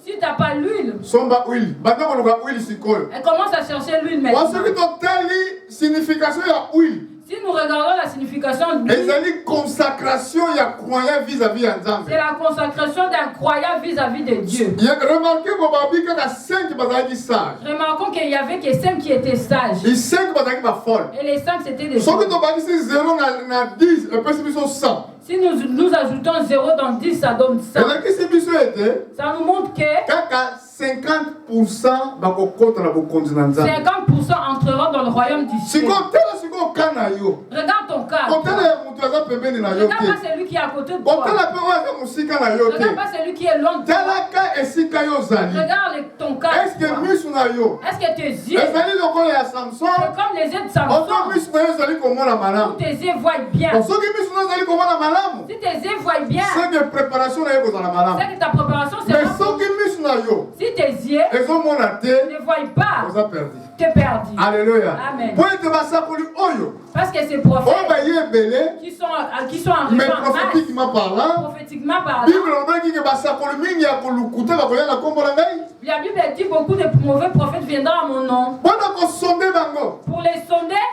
Si tu n'as pas l'huile, somba huile. Maintenant, on a huile sicole. elle commence à chercher l'huile maintenant. Parce que tu signification il y a huile. Si nous regardons la signification de l'huile, c'est consacration, il y a croyant vis-à-vis de c'est la consacration d'un croyant vis-à-vis de Dieu. Remarquez qu'il y a 5 qui sages. Remarquons qu'il n'y avait que 5 qui étaient sages. Et 5 qui sont folles. Et les 5 c'était des folles. Si 0 na 10, le plus sont 100. Si nous ajoutons 0 dans 10, ça donne 100. Ça nous montre que 50% entreront dans le royaume du ciel. Regarde ton cas. Regarde pas celui qui est à côté de toi. Regarde pas celui qui est loin de toi. Regarde ton cas. Est-ce que tes yeux, c'est comme les yeux de Samson, où tes yeux voient bien. Si tes yeux voient bien, c'est que ta préparation c'est si tes yeux ne voient pas, tu es perdu. Alléluia. Amen. Parce que ces prophètes qui sont arrivés mais prophétiquement parlant, la Bible dit beaucoup de mauvais prophètes viendront à mon nom. Pour les sonder,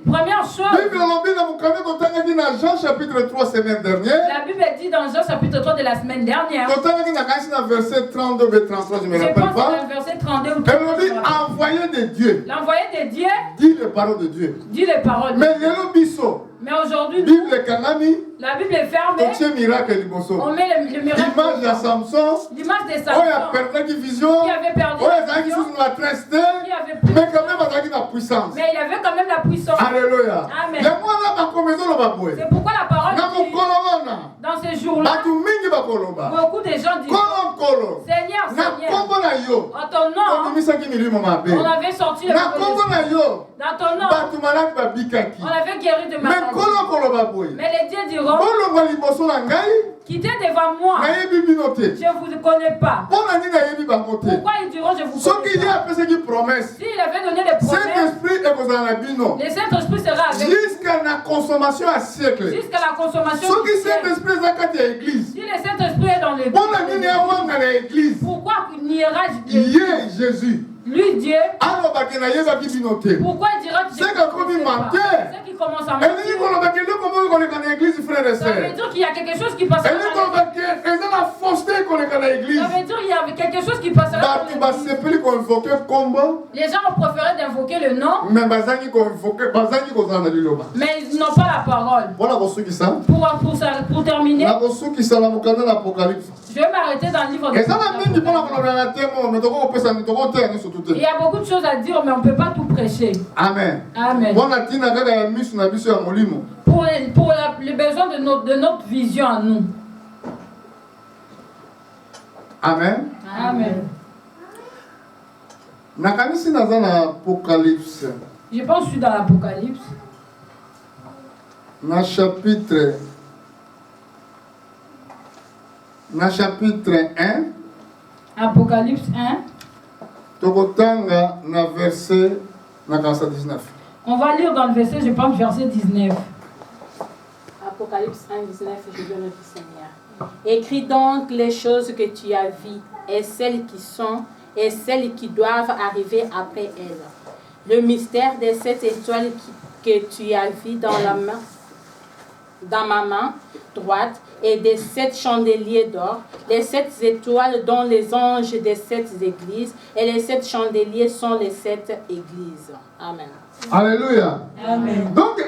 première chose, Jean chapitre 3 semaine dernière, la Bible dit dans Jean chapitre 3 de la semaine dernière, verset 32 et 33, je ne me rappelle pas, verset 32 ou 33, elle dit envoyé de Dieu. L'envoyé de Dieu dit les paroles de Dieu. Dit les paroles de Dieu. Mais aujourd'hui, la Bible est fermée. On met le miracle. L'image de Samson. L'image de Samson. Qui avait perdu la vision. Mais quand même, la puissance. Mais il avait quand même la puissance. Alléluia. Amen. C'est pourquoi la parole dit, dans ces jours-là, beaucoup de gens disent, Seigneur, Seigneur, en ton nom, on avait sorti le dans ton nom, on avait guéri de maladie. Mais les dieux diront, quittez devant moi, je ne vous connais pas. Pourquoi ils diront je vous connais pas? S'il avait donné des promesses, le Saint-Esprit sera avec jusqu'à la consommation à siècle. Jusqu'à la consommation du siècle. Si le Saint-Esprit est dans l'église, pourquoi il n'ira Jésus? Lui, Dieu, pourquoi il dira que c'est qui commence à mentir? Ça veut dire qu'il y a quelque chose qui passera. Ça veut dire qu'il y a quelque chose qui passera. Les gens ont préféré d'invoquer le nom, mais ils n'ont pas la parole. Pour terminer, je vais m'arrêter dans le livre de il y a beaucoup de choses à dire, mais on ne peut pas tout prêcher. Amen. Amen. Pour les besoins de notre vision à nous. Amen. Amen. Je pense que je suis dans l'Apocalypse. Chapitre 1. Apocalypse 1. On va lire dans le verset, je pense, verset 19. Apocalypse 1, 19, je veux le Seigneur. Écris donc les choses que tu as vues, et celles qui sont, et celles qui doivent arriver après elles. Le mystère des 7 étoiles que tu as vues dans ma main droite, et des 7 chandeliers d'or, les 7 étoiles dont les anges des 7 églises, et les 7 chandeliers sont les 7 églises. Amen. Alléluia. Amen. Donc,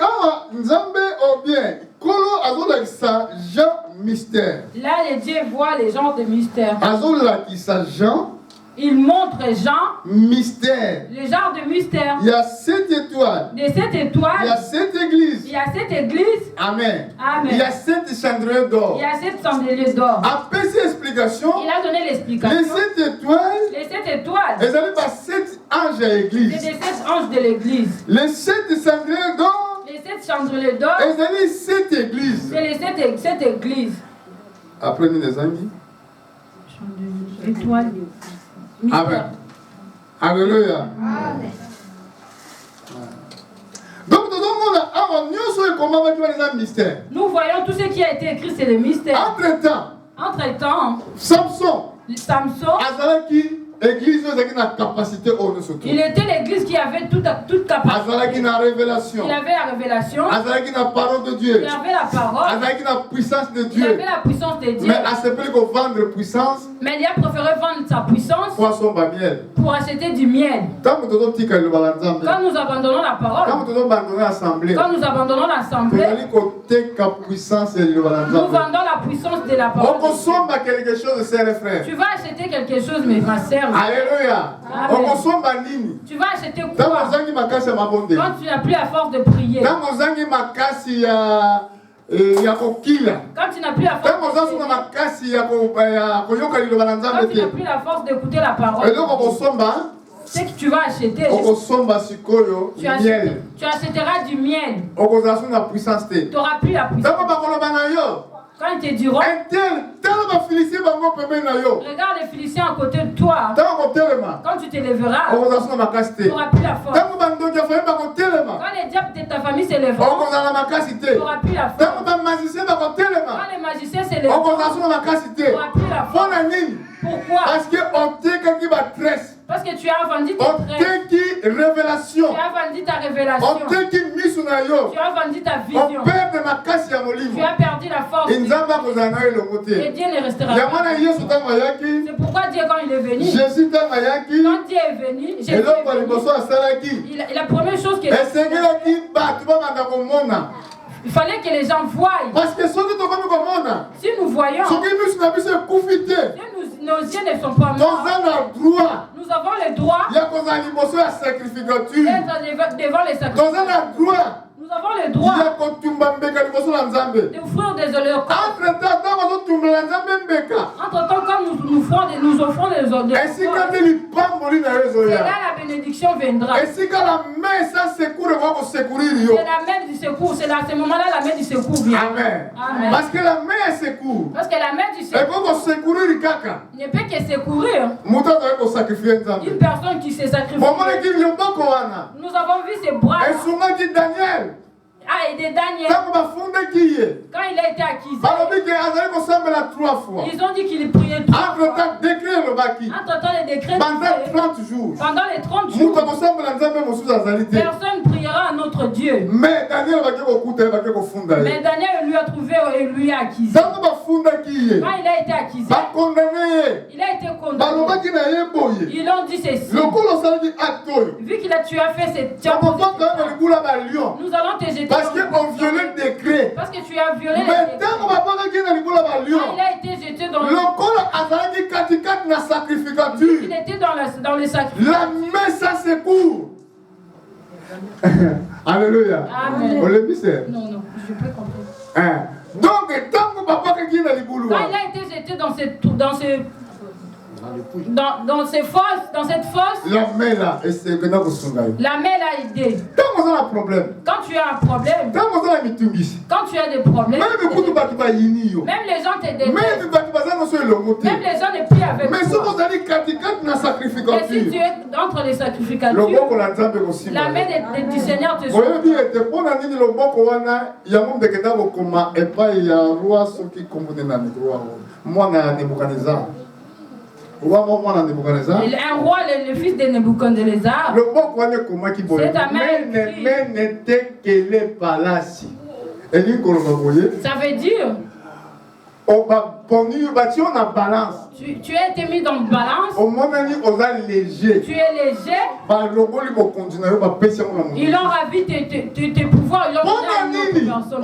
Nzambe au bien, Kolo azolakisa Jean mystère. Là, les dieux voient les genres de mystère. Azolakisa Jean. Il montre Jean mystère. Le genre de mystère. Il y a 7 étoiles. Les 7 étoiles. Il y a 7 églises. Il y a 7 églises. Amen. Amen. Il y a 7 chandeliers d'or. Il y a 7 chandeliers d'or. Après cette explication, il a donné l'explication. Les 7 étoiles. Les 7 étoiles. Elles allaient par 7 anges à l'église. C'est des 7 anges de l'église. Les 7 chandeliers d'or. Les 7 chandeliers d'or. Elles allaient 7 églises. C'est les 7 églises. Après nous les amis. Étoiles. Amen. Alléluia. Amen. Donc, nous voyons tout ce qui a été écrit, c'est le mystère. Entre-temps, Entre-temps, Samson. Samson, Église qui a capacité au il était l'église qui avait toute capacité. Il avait la révélation. Il la parole de Dieu. Il avait la parole. Il la puissance de Dieu. Il avait la puissance de Dieu. Mais à ce prix qu'on vendre puissance. Mais il a préféré vendre sa puissance pour acheter du miel. Quand nous abandonnons la parole, quand nous abandonnons l'assemblée, nous vendons la puissance de la parole. On consomme quelque chose, frères et frères. Tu vas acheter quelque chose, mais ma sœur. Alléluia. On consomme nini. Tu vas acheter quoi? Quand tu n'as plus la force de prier. Quand tu n'as plus la force d'écouter la parole. C'est que tu vas acheter. Tu achèteras du miel. Tu n'auras plus la puissance. Quand ils te diront, regarde les Philistins à côté de toi. Quand tu te lèveras, tu n'auras plus la force. Quand les diables de ta famille s'élèveront, tu n'auras plus la force. Quand les magiciens s'élèveront, tu n'auras plus la force. Pourquoi? Parce que tu as vendu tes trésors. Tu as vendu ta révélation. Tu as vendu ta vision. Tu as perdu la force. Et Dieu ne restera pas. C'est pourquoi Dieu, quand il est venu, quand Dieu est venu, Jésus est venu, la première chose qu'il a fait, il fallait que les gens voient. Parce que si nous voyons, nos yeux ne sont pas morts. Nous avons le droit d'être devant les sacrifices. Nous avons le droit d'offrir des holocaustes. Entre-temps, comme nous offrons des holocaustes, c'est là la bénédiction viendra. C'est la main du secours. C'est à ce moment-là la main du secours vient. Amen. Amen. Parce que la main secourt. Parce que la main du secours ne peut que secourir une personne qui s'est sacrifiée. Nous avons vu ses bras. A aidé Daniel quand il a été accusé. Ils ont dit qu'il priait 3 fois. Entre-temps, les décrets pendant 30 jours. Pendant les 30 jours, personne priera à notre Dieu. Mais Daniel lui a trouvé et lui a accusé. Quand il a été accusé, il a été condamné. Ils ont dit ceci. Vu qu'il a fait cette chose, nous allons te jeter. Parce qu'on violait le décret. Parce que tu as violé le décret. Il a été jeté dans le il était dans les sacrifices. La main ça secourt. Alléluia. Amen. On le dit. Non, je peux comprendre. Donc, quand il a été jeté dans cette fosse, la main là, a aidé. Quand tu as un problème, quand tu as des problèmes, même les gens te détestent. Même les gens ne prient avec toi. Mais si tu es entre les sacrificatures, la main du Seigneur te sauve. Un roi, le fils de Nebuchadnezzar, c'est ta main ça veut dire tu as été mis dans la balance. Tu es léger. Ils ont ravi tes pouvoirs. Ils ont donné à une autre personne.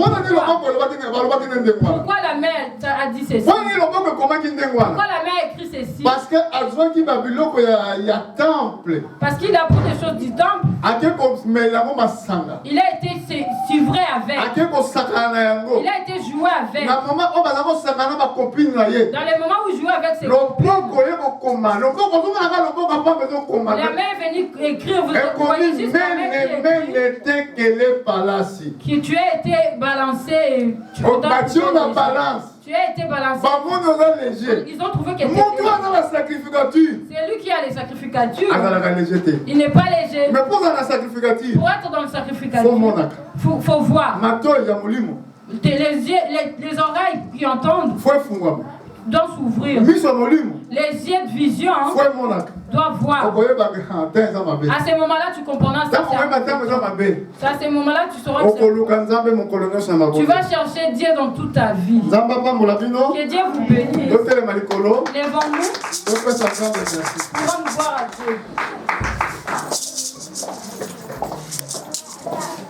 Pourquoi la mère a dit ceci? Pourquoi la mère a écrit ceci? Parce qu'il a pris des choses du temple. Il a été suivré avec. Il a été joué avec. Dans les moments où il jouait avec ses copines, la mère est venue écrire, vous voyez juste la mère qui tu as été balancé. Tu as été balancé. Ils ont trouvé que c'est lui qui a les sacrificatures. Il n'est pas léger. Mais pour être dans le sacrificature, il faut voir. Les oreilles qui entendent, doivent s'ouvrir. Les yeux de vision doivent voir. À ces moments-là, tu comprendras ça. À ces moments-là, tu sauras que tu vas chercher Dieu dans toute ta vie. Que Dieu vous bénisse. Lèvons-nous pour rendre gloire à Dieu.